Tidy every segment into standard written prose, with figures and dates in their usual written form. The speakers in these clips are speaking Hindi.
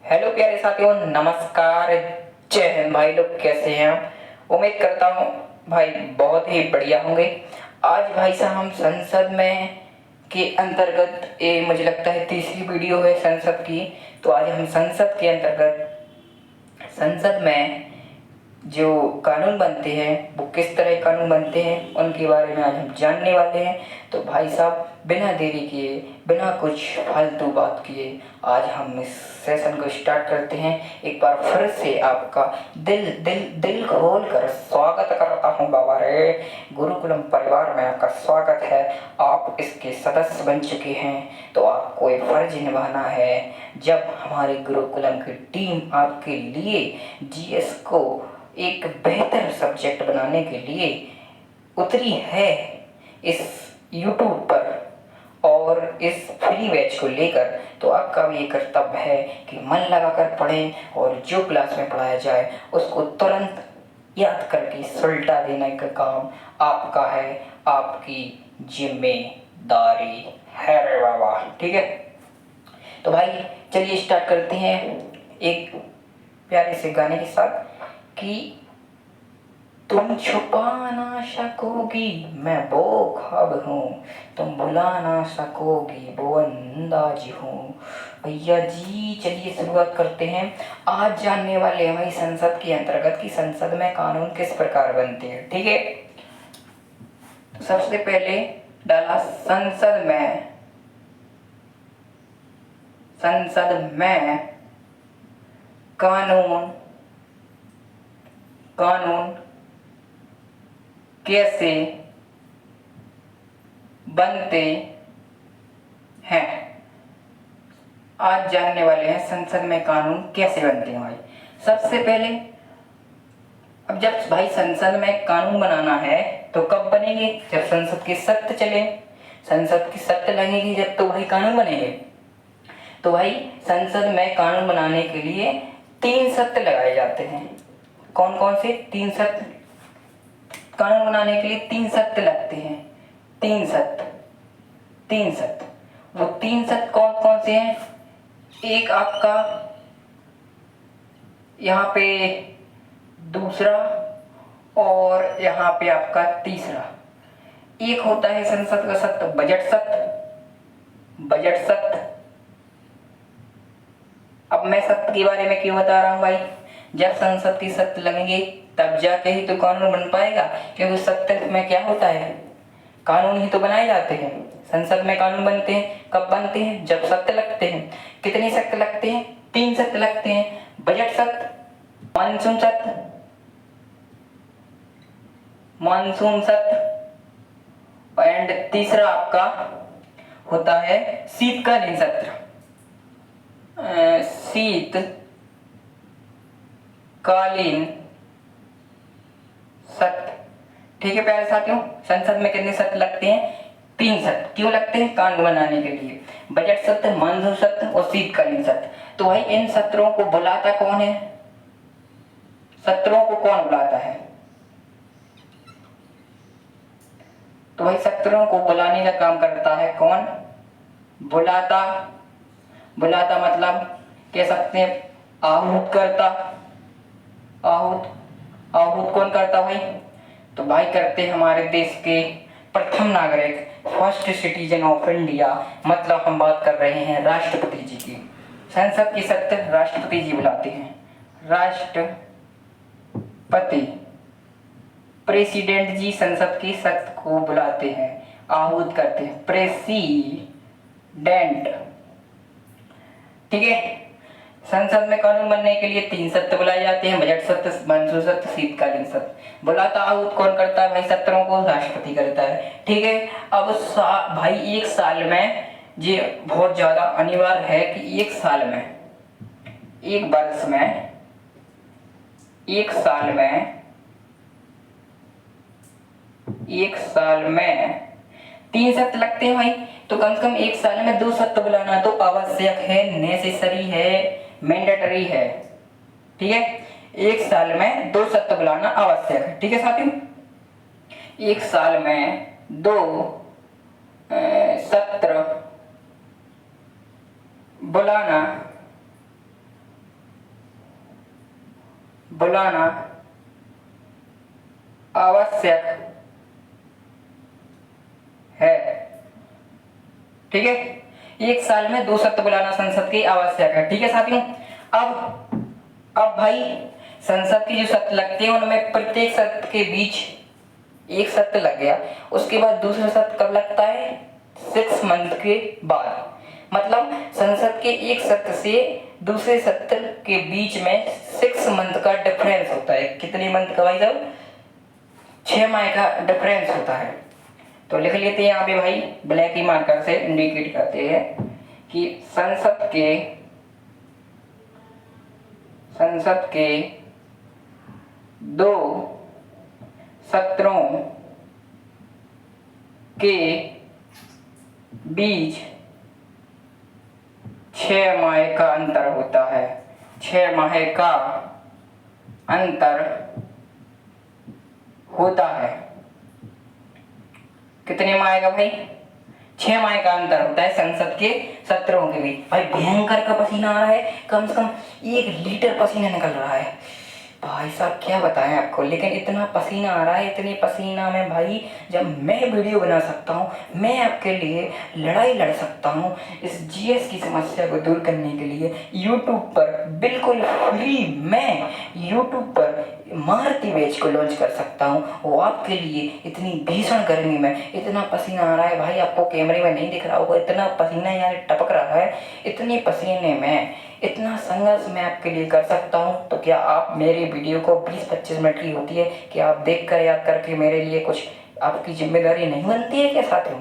हेलो प्यारे साथियों, नमस्कार। जय हिंद भाई। लोग कैसे हैं आप? उम्मीद करता हूँ भाई बहुत ही बढ़िया होंगे। आज भाई साहब हम संसद में के अंतर्गत ये मुझे लगता है तीसरी वीडियो है संसद की। तो आज हम संसद के अंतर्गत संसद में जो कानून बनते हैं वो किस तरह कानून बनते हैं उनके बारे में आज हम जानने वाले हैं। तो भाई साहब बिना देरी किए, बिना कुछ फालतू बात किए आज हम इस सेशन को स्टार्ट करते हैं। एक बार फिर से आपका दिल दिल दिल खोल कर स्वागत करता हूँ बाबा रे। गुरुकुलम परिवार में आपका स्वागत है। आप इसके सदस्य बन चुके हैं तो आपको एक फर्ज निभाना है। जब हमारे गुरुकुलम की टीम आपके लिए जीएस को एक बेहतर सब्जेक्ट बनाने के लिए उतरी है इस यूट्यूब पर और इस फ्री बैच को लेकर, तो आपका भी ये कर्तव्य है कि मन लगाकर पढ़ें और जो क्लास में पढ़ाया जाए उसको तुरंत याद करके सुलटा देने का काम आपका है, आपकी जिम्मेदारी है रे बाबा। ठीक है, तो भाई चलिए स्टार्ट करते हैं एक प्यारे से गाने के साथ कि तुम छुपा ना सकोगी मैं वो ख्वाब हूँ, तुम भुला ना सकोगी वो अंदाज हूँ। भैया जी चलिए शुरुआत करते हैं। आज जानने वाले हैं भाई संसद के अंतर्गत कि संसद में कानून किस प्रकार बनते हैं। ठीक है, तो सबसे पहले डाला संसद में कानून कैसे बनते हैं। आज जानने वाले हैं संसद में कानून कैसे बनते हैं भाई। सबसे पहले अब जब भाई संसद में कानून बनाना है तो कब बनेंगे? जब संसद की सत्र चले, संसद की सत्र लगेगी जब तो भाई कानून बनेंगे। तो भाई संसद में कानून बनाने के लिए 3 सत्र लगाए जाते हैं। कौन कौन से? 3 सत्र। कानून बनाने के लिए 3 सत्र लगते हैं। 3 सत्र। वो 3 सत्र कौन कौन से हैं? एक आपका यहाँ पे दूसरा और यहाँ पे आपका तीसरा। एक होता है संसद का सत्र बजट सत्र। अब मैं सत्र के बारे में क्यों बता रहा हूँ भाई? जब संसद की सत्र लगेंगे तब जाके ही तो कानून बन पाएगा, क्योंकि सत्र में क्या होता है, कानून ही तो बनाए जाते हैं। संसद में कानून बनते हैं कब बनते हैं? जब सत्र लगते हैं। कितने सत्र लगते हैं? 3 सत्र लगते हैं। बजट सत्र, मानसून सत्र एंड तीसरा आपका होता है शीतकालीन सत्र। शीतकालीन सत्र। ठीक है प्यारे साथियों, संसद में कितने सत्र लगते हैं? 3 सत्र। क्यों लगते हैं? कानून बनाने के लिए। बजट सत्र, मानसून सत्र और शीतकालीन सत्र। तो भाई इन सत्रों को बुलाता कौन है? सत्रों को कौन बुलाता है? तो भाई सत्रों को बुलाने का काम करता है कौन? बुलाता मतलब कह सकते हैं आहूत करता। आहूत कौन करता भाई? तो भाई करते हमारे देश के प्रथम नागरिक, फर्स्ट सिटीजन ऑफ इंडिया, मतलब हम बात कर रहे हैं राष्ट्रपति जी की। संसद की सत्र राष्ट्रपति जी बुलाते हैं। राष्ट्रपति, प्रेसिडेंट जी संसद की सत्र को बुलाते हैं, आहूत करते हैं, प्रेसिडेंट। ठीक है, संसद में कानून बनने के लिए 3 सत्र बुलाए जाते हैं, बजट सत्र, मानसून सत्र, शीतकालीन सत्र। बुलाता आहूत कौन करता है भाई? सत्रों को राष्ट्रपति करता है। ठीक है, अब भाई एक साल में ये बहुत ज्यादा अनिवार्य है कि एक साल में, एक वर्ष में, एक साल में 3 सत्र लगते हैं भाई। तो कम से कम एक साल में 2 सत्र बुलाना तो आवश्यक है, नेसेसरी है, मैंडेटरी है। ठीक है, एक साल में 2 सत्र बुलाना आवश्यक है। ठीक है साथियों, एक साल में 2 सत्र बुलाना बुलाना आवश्यक है। ठीक है, एक साल में 2 सत्र बुलाना संसद की आवश्यक है। ठीक है साथियों, अब भाई संसद की जो सत्र लगती है उनमें प्रत्येक सत्र के बीच एक सत्र लग गया, उसके बाद दूसरा सत्र कब लगता है? 6 मंथ के बाद। मतलब संसद के एक सत्र से दूसरे सत्र के बीच में 6 मंथ का डिफरेंस होता है। कितने मंथ का भाई साहब? 6 माह का डिफरेंस होता है। तो लिख लेते हैं यहाँ पे भाई, ब्लैक ही मार्कर से इंडिकेट करते हैं कि संसद के 2 सत्रों के बीच 6 माह का अंतर होता है। 6 माह का अंतर होता है। कितने माह का भाई? 6 माह का अंतर होता है संसद के सत्रों के बीच। भाई भयंकर का पसीना आ रहा है, कम से कम 1 लीटर पसीना निकल रहा है भाई साहब, क्या बताएं आपको। लेकिन इतना पसीना आ रहा है, इतने पसीना में भाई जब मैं वीडियो बना सकता हूँ, मैं आपके लिए लड़ाई लड़ सकता हूँ इस जीएस की समस्या को दूर करने के लिए, यूट्यूब पर बिल्कुल फ्री मैं यूट्यूब पर मारुति बैच को लॉन्च कर सकता हूँ। वो आपके लिए इतनी भीषण गर्मी में इतना पसीना आ रहा है भाई, आपको कैमरे में नहीं दिख रहा होगा, इतना पसीना यहाँ टपक रहा है। इतने पसीने में इतना संघर्ष मैं आपके लिए कर सकता हूँ। तो क्या आप मेरी वीडियो को 20-25 मिनट की होती है कि आप देख कर याद करके मेरे लिए कुछ आपकी जिम्मेदारी नहीं बनती है क्या साथियों?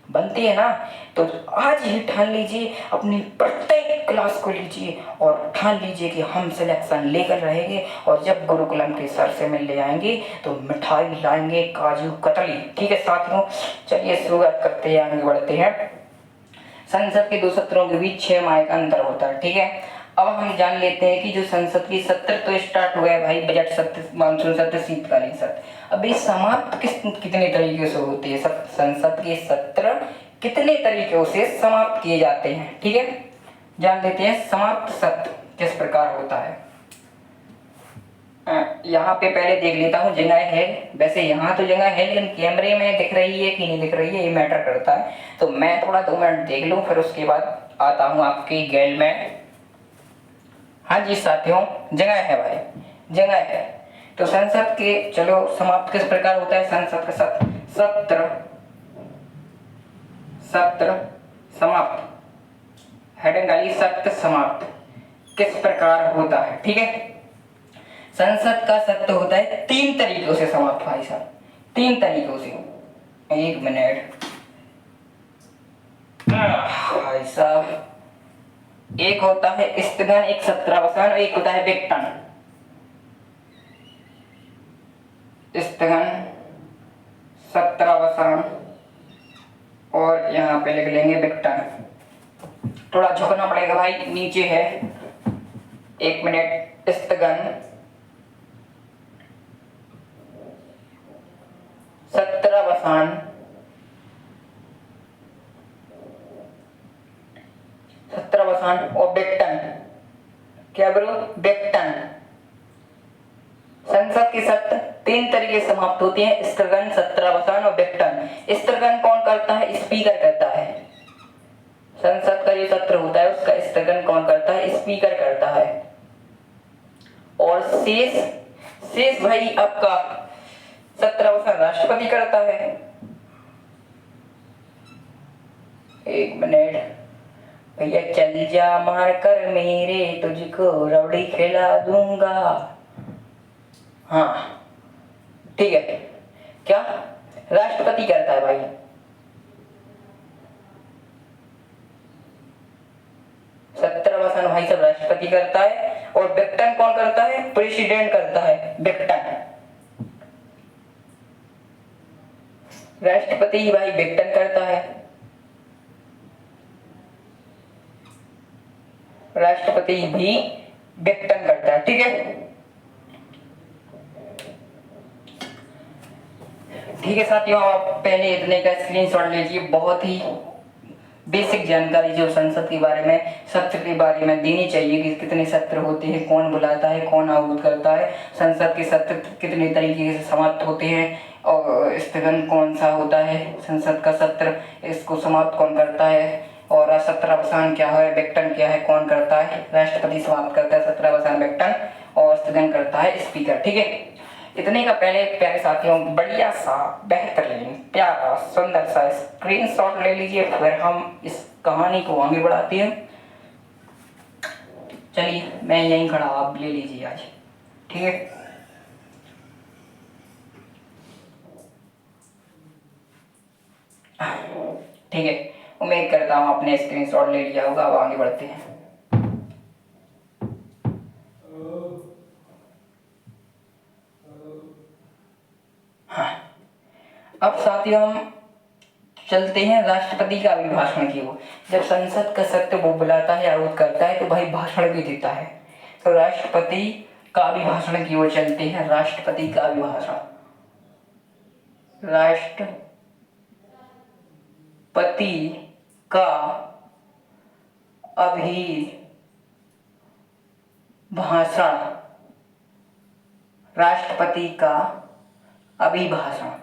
बनती है ना। तो आज ही ठान लीजिए, अपनी प्रत्येक क्लास को लीजिए और ठान लीजिए कि हम सिलेक्शन लेकर रहेंगे, और जब गुरुकुलम के सर से मिलने आएंगे तो मिठाई लाएंगे, काजू कतली। ठीक है साथियों, चलिए शुरुआत करते हैं, आगे बढ़ते हैं। संसद के 2 सत्रों के बीच 6 माह का अंतर होता है। ठीक है, अब हम जान लेते हैं कि जो संसद की सत्र तो स्टार्ट हुआ है भाई, बजट सत्र, मानसून सत्र, शीतकालीन सत्र। अब ये समाप्त कितने तरीके से होते हैं? संसद के सत्र कितने तरीकों से समाप्त किए जाते हैं? ठीक है, जान लेते हैं समाप्त सत्र किस प्रकार होता है। यहाँ पे पहले देख लेता हूँ जगह है, वैसे यहाँ तो जगह है लेकिन कैमरे में दिख रही है कि नहीं दिख रही है ये मैटर करता है। तो मैं थोड़ा 2 मिनट देख लूँ, फिर उसके बाद आता हूँ आपकी गैल में। हाँ जी साथियों, जगह है भाई, जगह है। तो संसद के चलो समाप्त किस प्रकार होता है? संसद का सत्र समाप्त, हेडिंग डाली सत्र समाप्त किस प्रकार होता है। ठीक है, संसद का सत्र होता है 3 तरीकों से समाप्त भाई साहब, 3 तरीकों से। 1 मिनट भाई साहब, एक होता है स्थगन, एक सत्रावसान, एक होता है विघटन। स्थगन, सत्रावसान और यहाँ पे लिख लेंगे विघटन। थोड़ा झुकना पड़ेगा भाई, नीचे है। 1 मिनट। स्थगन, सत्रावसान, और विघटन। क्या बोलो? विघटन। संसद के सत्र 3 तरीके से समाप्त होते हैं, स्थगन, सत्रावसान और विघटन। स्थगन कौन करता है? स्पीकर करता है। संसद का जो सत्र होता है उसका स्थगन कौन करता है? स्पीकर करता है। और शेष भाई आपका सत्रावसान राष्ट्रपति करता है। 1 मिनट भैया, चल जा मार कर मेरे, तुझको रबड़ी खिला दूंगा। हाँ ठीक है, क्या राष्ट्रपति करता है भाई? सत्रावसान भाई सब राष्ट्रपति करता है। और विघटन कौन करता है? प्रेसिडेंट करता है विघटन। राष्ट्रपति ही भाई विघटन करता है, राष्ट्रपति भी विघटन करता है। ठीक है, ठीक है साथियों, आप पहले इतने का स्क्रीनशॉट लीजिए, बहुत ही बेसिक जानकारी जो संसद के बारे में, सत्र के बारे में देनी चाहिए कि कितने सत्र होते हैं, कौन बुलाता है, कौन आहूत करता है, संसद के सत्र कितने तरीके से समाप्त होते हैं और स्थगन कौन सा होता है, संसद का सत्र इसको समाप्त कौन करता है, और सत्रावसान क्या है, विघटन क्या है, कौन करता है, राष्ट्रपति समाप्त करता है सत्रावसान विघटन और स्थगन करता है स्पीकर। ठीक है, इतने का पहले प्यारे साथियों बढ़िया सा बेहतरीन प्यारा सुंदर सा स्क्रीनशॉट ले लीजिए, फिर हम इस कहानी को आगे बढ़ाते हैं। चलिए मैं यहीं खड़ा, आप ले लीजिए आज। ठीक है, ठीक है, उम्मीद करता हूँ आपने स्क्रीनशॉट ले लिया होगा। अब आगे बढ़ते हैं। हाँ, अब साथियों हम चलते हैं राष्ट्रपति का अभिभाषण की ओर। जब संसद का सत्र वो बुलाता है, आहूत करता है, तो भाई भाषण भी देता है। तो राष्ट्रपति का अभिभाषण की ओर चलते हैं। राष्ट्रपति का अभिभाषण, राष्ट्रपति का अभिभाषण, राष्ट्रपति का अभिभाषण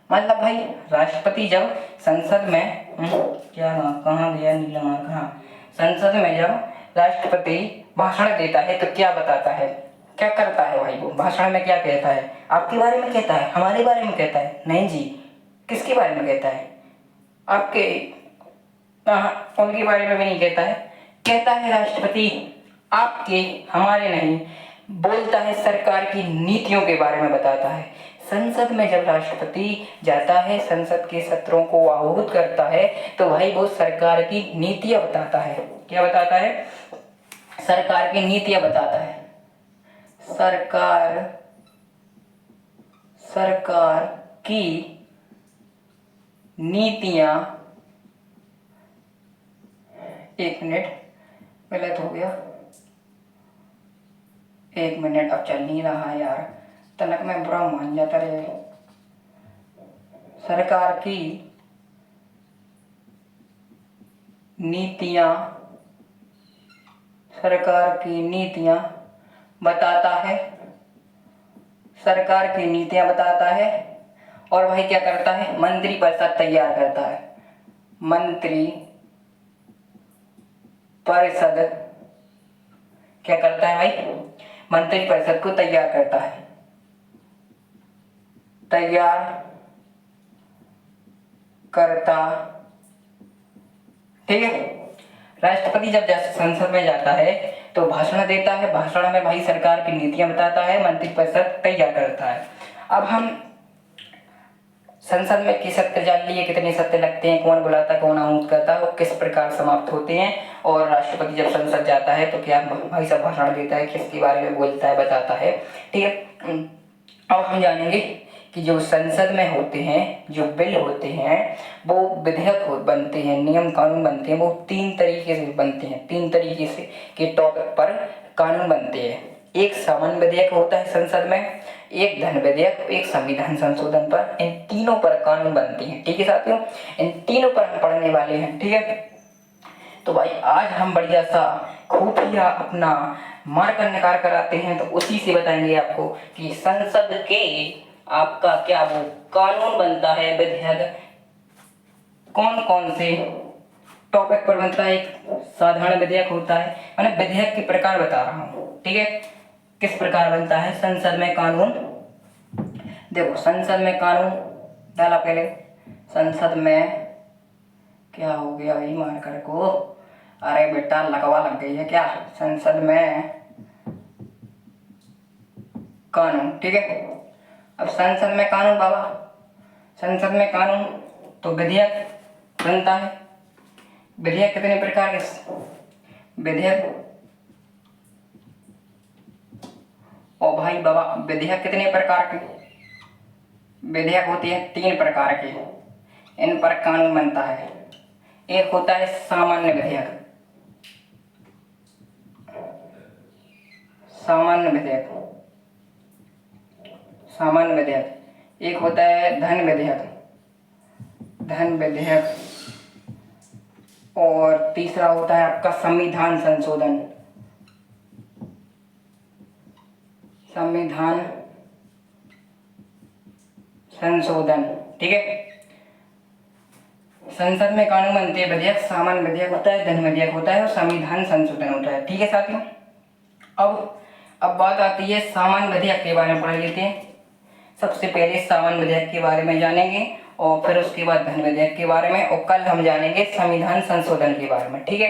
मतलब भाई राष्ट्रपति जब संसद में क्या कहाँ गया नीला मार्ग, हाँ, संसद में जब राष्ट्रपति भाषण देता है तो क्या बताता है, क्या करता है भाई, वो भाषण में क्या कहता है? आपके बारे में कहता है, हमारे बारे में कहता है? नहीं जी, किसके बारे में कहता है? आपके उनके बारे में भी नहीं कहता है। कहता है राष्ट्रपति आपके, हमारे नहीं, बोलता है सरकार की नीतियों के बारे में बताता है। संसद में जब राष्ट्रपति जाता है, संसद के सत्रों को आहूत करता है, तो भाई वो सरकार की नीतियां बताता है। क्या बताता है? सरकार की नीतियां बताता है। सरकार की नीतियां, एक मिनट गलत हो गया, एक मिनट, अब चल नहीं रहा है यार, तनक में बुरा मान जाता रहे। सरकार की नीतियां, सरकार की नीतियां बताता है, सरकार की नीतियां बताता है। और भाई क्या करता है? मंत्रिपरिषद तैयार करता है। मंत्रि परिषद क्या करता है भाई? मंत्रिपरिषद को तैयार करता है, तैयार करता। ठीक है, राष्ट्रपति जब संसद में जाता है तो भाषण देता है। भाषण में भाई सरकार की नीतियां बताता है, मंत्रिपरिषद तैयार करता है। अब हम संसद में किस सत्र जान लिए, कितने सत्र लगते हैं, कौन बुलाता है, कौन आहूत करता है, वो किस प्रकार समाप्त होते हैं, और राष्ट्रपति जब संसद जाता है तो क्या भाई सब भाषण देता है, किसके बारे में बोलता है, बताता है। ठीक है, अब हम जानेंगे कि जो संसद में होते हैं, जो बिल होते हैं, वो विधेयक बनते हैं, नियम कानून बनते हैं, वो 3 तरीके से बनते हैं। 3 तरीके से के टॉपिक पर कानून बनते हैं। एक सामान्य विधेयक होता है संसद में, एक धन विधेयक, एक संविधान संशोधन पर। इन तीनों पर कानून बनते हैं। ठीक है साथियों, इन तीनों पर हम पढ़ने वाले हैं। ठीक है, तो भाई आज हम बढ़िया सा खुफिया अपना मार्ग निकाल कर आते हैं, तो उसी से बताएंगे आपको कि संसद के आपका क्या वो कानून बनता है, विधेयक कौन कौन से टॉपिक पर बनता है। एक साधारण विधेयक होता है, मैंने विधेयक के प्रकार बता रहा हूँ। ठीक है, किस प्रकार बनता है संसद में कानून। देखो संसद में कानून डाला पहले, संसद में क्या हो गया भाई मार्कर को, अरे बेटा लगवा लग गई है क्या? संसद में कानून। ठीक है, अब संसद में कानून बाबा, संसद में कानून तो विधेयक बनता है। विधेयक कितने प्रकार के विधेयक, ओ भाई बाबा विधेयक कितने प्रकार के विधेयक होती है? 3 प्रकार के, इन पर कानून बनता है। एक होता है सामान्य विधेयक, सामान्य विधेयक, सामान्य विधेयक। एक होता है धन विधेयक, धन विधेयक, और तीसरा होता है आपका संविधान संशोधन। संविधान संशोधन, ठीक है। संसद में कानून बनते हैं, विधेयक, सामान्य विधेयक होता है, धन विधेयक होता है और संविधान संशोधन होता है, ठीक है साथियों। अब बात आती है सामान्य विधेयक के बारे में पढ़ लेते हैं। सबसे पहले सामान्य विधेयक के बारे में जानेंगे और फिर उसके बाद धन विधेयक के बारे में, और कल हम जानेंगे संविधान संशोधन के बारे में, ठीक है।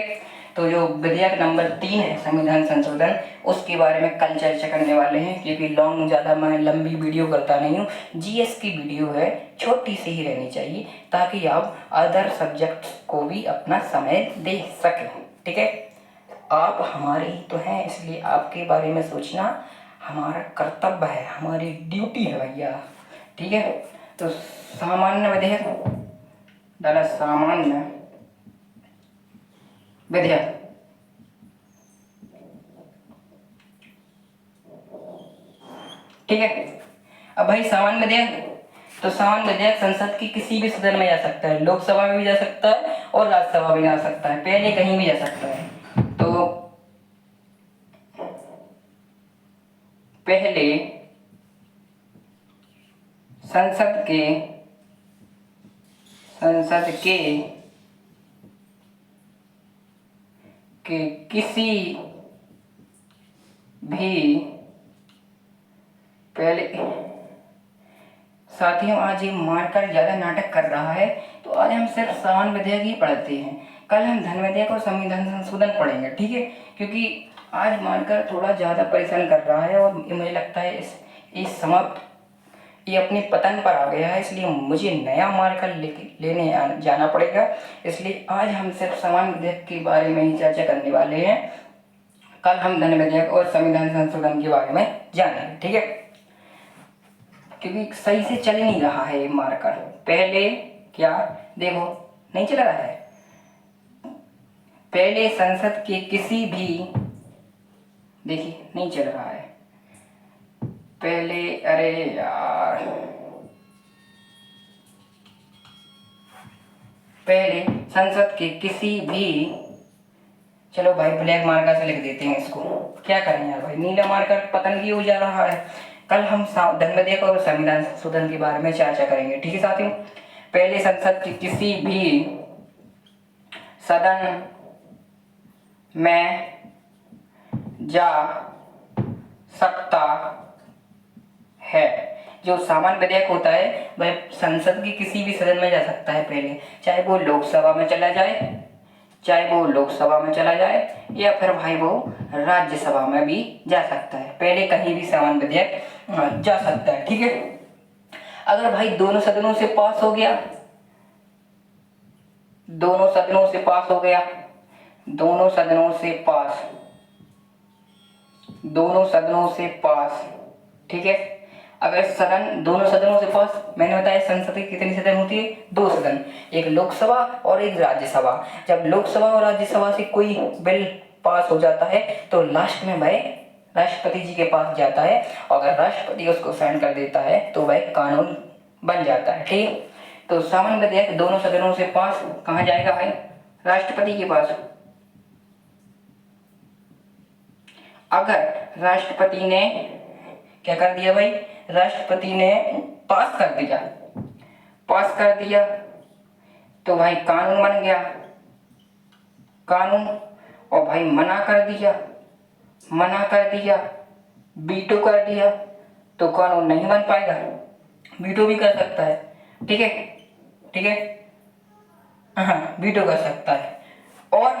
तो जो विधेयक नंबर 3 है संविधान संशोधन, उसके बारे में कल चर्चा करने वाले हैं, क्योंकि ज़्यादा मैं लंबी वीडियो करता नहीं हूँ। जीएस की वीडियो है, छोटी सी ही रहनी चाहिए ताकि आप अदर सब्जेक्ट्स को भी अपना समय दे सकें, ठीक है। आप हमारे ही तो हैं, इसलिए आपके बारे में सोचना हमारा कर्तव्य है, हमारी ड्यूटी है भैया, ठीक है। तो सामान्य विधेयक डाला, सामान्य विधेयक, ठीक है। अब भाई सामान्य विधेयक, तो सामान्य विधेयक संसद की किसी भी सदन में जा सकता है, लोकसभा में भी जा सकता है और राज्यसभा में जा सकता है, पहले कहीं भी जा सकता है। तो पहले संसद के किसी भी, पहले साथियों आज ये मार्कर ज्यादा नाटक कर रहा है, तो आज हम सिर्फ सामान्य विधेयक ही पढ़ते हैं। कल हम धन विधेयक और संविधान संशोधन पढ़ेंगे, ठीक है। क्योंकि आज मार्कर थोड़ा ज्यादा परेशान कर रहा है और मुझे लगता है इस समाप्त ये अपने पतन पर आ गया है, इसलिए मुझे नया मार्कर लेने जाना पड़ेगा। इसलिए आज हम सिर्फ सामान्य विधेयक के बारे में ही चर्चा करने वाले हैं। कल हम धन विधेयक और संविधान संशोधन के बारे में जानेंगे, ठीक है। क्योंकि सही से चल नहीं रहा है ये मार्कर, पहले क्या देखो नहीं चल रहा है। पहले संसद के किसी भी, देखिए नहीं चल रहा है पहले, अरे यार, पहले संसद के किसी भी, चलो भाई ब्लैक मार्कर से लिख देते हैं इसको, क्या करें यार भाई, नीला मार्कर पतन की हो जा रहा है। कल हम धन विधेयक और संविधान संशोधन के बारे में चर्चा करेंगे, ठीक है साथियों। पहले संसद के किसी भी सदन में जा सकता है। जो सामान्य विधेयक होता है वह संसद के किसी भी सदन में जा सकता है पहले, चाहे वो लोकसभा में चला जाए, या फिर भाई वो राज्यसभा में भी जा सकता है, पहले कहीं भी सामान्य विधेयक जा सकता है, ठीक है। अगर भाई दोनों सदनों से पास हो गया, ठीक है। अगर सदन दोनों सदनों से पास, मैंने बताया संसद की कितनी सदन होती है, 2 सदन, एक लोकसभा और एक राज्यसभा। जब लोकसभा और राज्यसभा से कोई बिल पास हो जाता है तो लास्ट में वह राष्ट्रपति जी के पास जाता है, और अगर राष्ट्रपति उसको साइन कर देता है तो वह कानून बन जाता है, ठीक। तो सामान्य विधेयक दोनों सदनों से पास कहाँ जाएगा भाई, राष्ट्रपति के पास। अगर राष्ट्रपति ने क्या कर दिया भाई, राष्ट्रपति ने पास कर दिया तो भाई कानून बन गया, और भाई मना कर दिया, वीटो कर दिया तो कानून नहीं बन पाएगा। वीटो भी कर सकता है, ठीक है, हाँ वीटो कर सकता है। और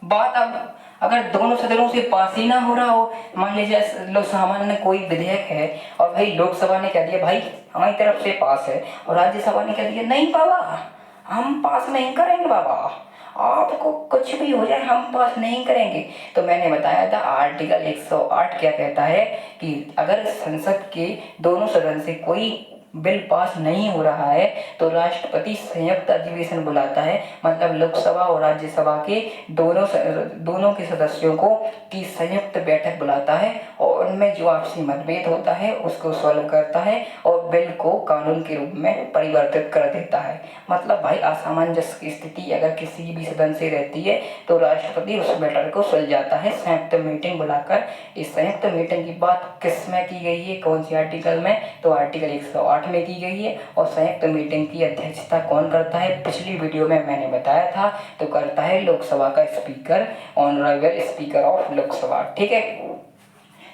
बात अब अगर दोनों सदनों से पास ही ना हो रहा हो, मान लीजिए लोकसभा में कोई विधेयक है और भाई लोकसभा ने कह दिया भाई हमारी तरफ से पास है, और राज्यसभा ने कह दिया नहीं बाबा हम पास नहीं करेंगे, बाबा आपको कुछ भी हो जाए हम पास नहीं करेंगे। तो मैंने बताया था आर्टिकल 108 क्या कहता है कि अगर संसद के दोनों सदन से कोई बिल पास नहीं हो रहा है तो राष्ट्रपति संयुक्त अधिवेशन बुलाता है, मतलब लोकसभा और राज्यसभा के दोनों के सदस्यों को की संयुक्त बैठक बुलाता है और उनमें जो आपसी मतभेद होता है उसको सॉल्व करता है और बिल को कानून के रूप में परिवर्तित कर देता है। मतलब भाई असामंजस्य की स्थिति अगर किसी भी सदन से रहती है तो राष्ट्रपति उस मैटर को सुलझाता है संयुक्त मीटिंग बुलाकर। इस संयुक्त मीटिंग की बात किस में की गई है, कौन सी आर्टिकल में, तो आर्टिकल 108 में की गई है। और संयुक्त मीटिंग की अध्यक्षता कौन करता है, पिछली वीडियो में मैंने बताया था, तो करता है लोकसभा का speaker, honourable speaker of Lok Sabha. ठीक है,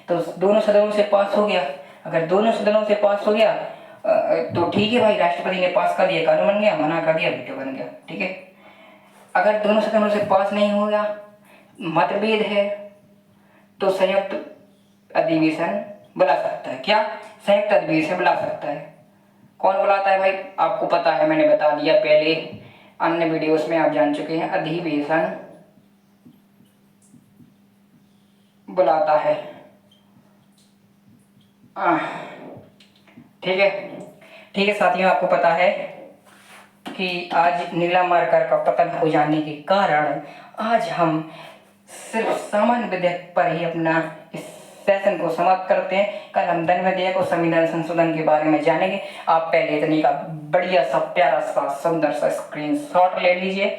तो दोनों सदनों से पास हो गया। अगर दोनों सदनों से पास हो गया तो ठीक है भाई, राष्ट्रपति ने पास कर दिया, कानून बन गया, मना कर दिया, वीटो बन गया। ठीक है, अगर दोनों सदनों से पास नहीं हो गया, मतभेद है, तो संयुक्त अधिवेशन बुला सकता है। क्या संयुक्त अधिवेशन बुला सकता है? कौन बुलाता है भाई, आपको पता है, मैंने बता दिया पहले, अन्य वीडियोस में आप जान चुके हैं। अधिवेशन बुलाता है। ठीक है, ठीक है साथियों, आपको पता है कि आज नीलम मरकर का पतन हो जाने के कारण आज हम सिर्फ सामान्य विधेयक पर ही अपना इस सेशन को समाप्त करते हैं। कल हम धन विधेयक और संविधान संशोधन के बारे में जानेंगे। आप पहले इतनी का बढ़िया सा प्यारा सा सुंदर सा स्क्रीनशॉट ले लीजिए।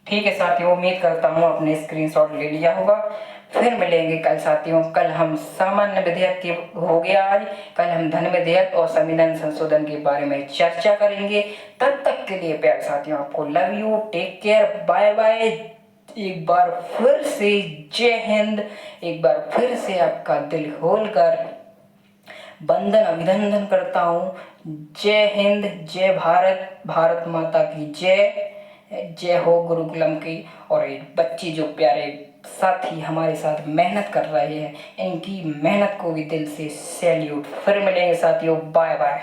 ठीक है साथियों, उम्मीद करता हूँ आपने स्क्रीनशॉट ले लिया होगा। फिर मिलेंगे कल साथियों। कल हम सामान्य विधेयक के हो गया आज, कल हम धन विधेयक और संविधान संशोधन के बारे में चर्चा करेंगे। तब तक के लिए प्यारे साथियों, आपको love you, take care, bye bye. एक बार फिर से जय हिंद, एक बार फिर से आपका दिल खोलकर वंदन अभिनंदन करता हूँ। जय हिंद, जय भारत, भारत माता की जय, जय हो गुरुकुलम की। और ये बच्चे जो प्यारे साथी हमारे साथ मेहनत कर रहे हैं, इनकी मेहनत को भी दिल से सैल्यूट। फिर मिलेंगे साथियों, बाय बाय।